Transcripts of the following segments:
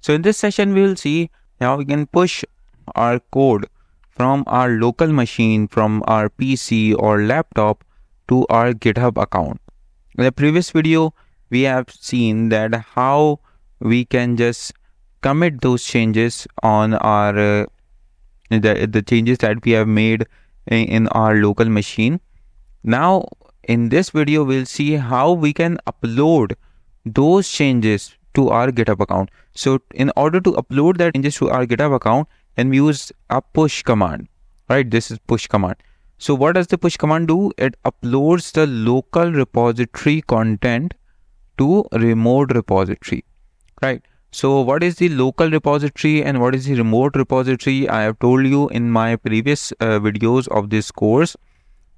So in this session, we will see how we can push our code from our local machine, from our PC or laptop to our GitHub account. In the previous video, we have seen that how we can just commit those changes on our the changes that we have made in our local machine. Now in this video, we'll see how we can upload those changes to our GitHub account. So in order to upload that changes to our GitHub account, and we use a push command, right? This is push command. So what does the push command do? It uploads the local repository content to remote repository, right? So what is the local repository and what is the remote repository? I have told you in my previous videos of this course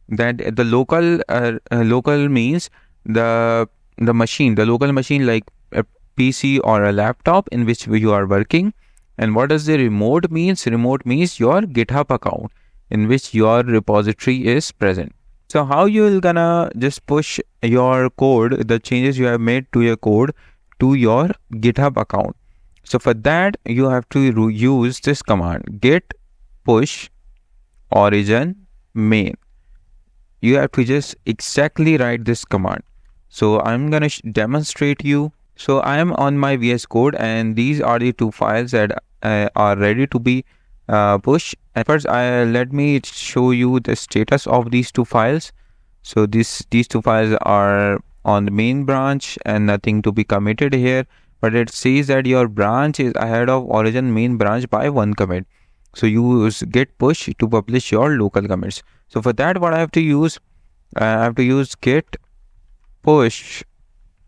that the local means the local machine like a PC or a laptop in which you are working. And what does the remote means? Remote means your GitHub account in which your repository is present. So how you will gonna just push your code, the changes you have made to your code, to your GitHub account? So for that, you have to use this command, git push origin main. You have to just exactly write this command. So I'm gonna demonstrate you. So I am on my VS Code, and these are the two files that are ready to be pushed. And first, let me show you the status of these two files. So these two files are on the main branch and nothing to be committed here, but it says that your branch is ahead of origin main branch by one commit. So you use git push to publish your local commits. So for that, what I have to use? I have to use git push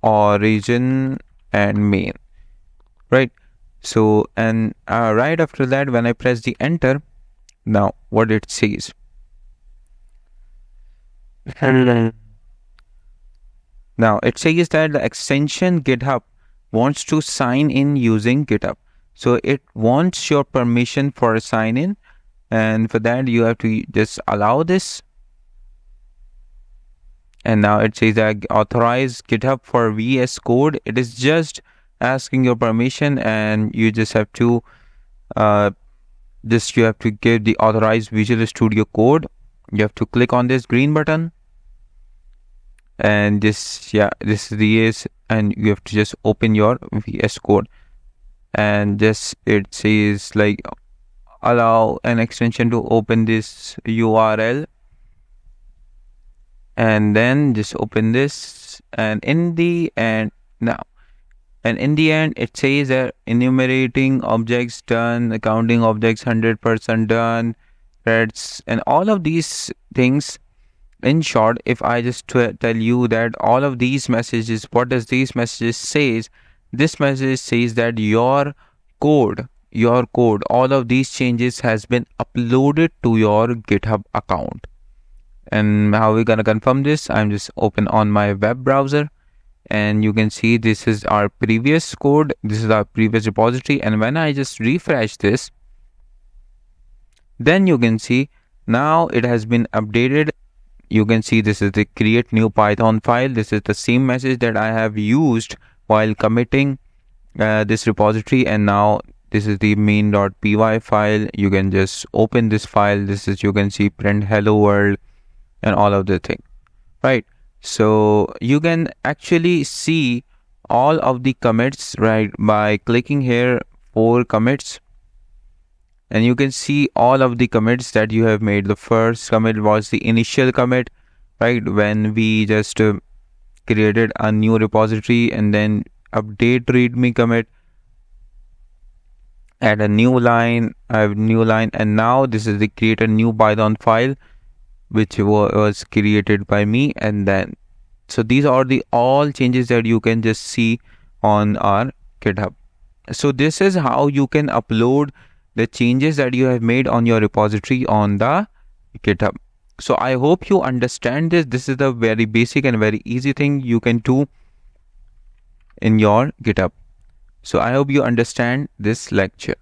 origin and main, right? So and right after that, when I press the enter, now what it says? Now it says that the extension GitHub wants to sign in using GitHub. So it wants your permission for a sign in, and for that you have to just allow this. And now it says that authorize GitHub for VS Code. It is just asking your permission, and you just have to you have to give the authorized Visual Studio Code. You have to click on this green button, and this is the yes, and you have to just open your VS Code, and just it says like allow an extension to open this URL, and then just open this, and in the end it says that enumerating objects done, counting objects 100% done, threads, and all of these things. In short, if I just tell you that all of these messages, what does these messages says? This message says that your code, all of these changes has been uploaded to your GitHub account. And how we gonna confirm this? I'm just open on my web browser, and you can see this is our previous code, this is our previous repository. And when I just refresh this, then you can see now it has been updated. You can see this is the create new Python file. This is the same message that I have used while committing this repository. And now this is the main.py file. You can just open this file. This is, you can see print hello world and all of the thing, right? So you can actually see all of the commits, right, by clicking here 4 commits, and you can see all of the commits that you have made. The first commit was the initial commit, right, when we just created a new repository, and then update readme commit, add a new line, and now this is the create a new Python file which was created by me. And then so these are the all changes that you can just see on our GitHub. So this is how you can upload the changes that you have made on your repository on the GitHub. So I hope you understand this. This is the very basic and very easy thing you can do in your GitHub. So I hope you understand this lecture.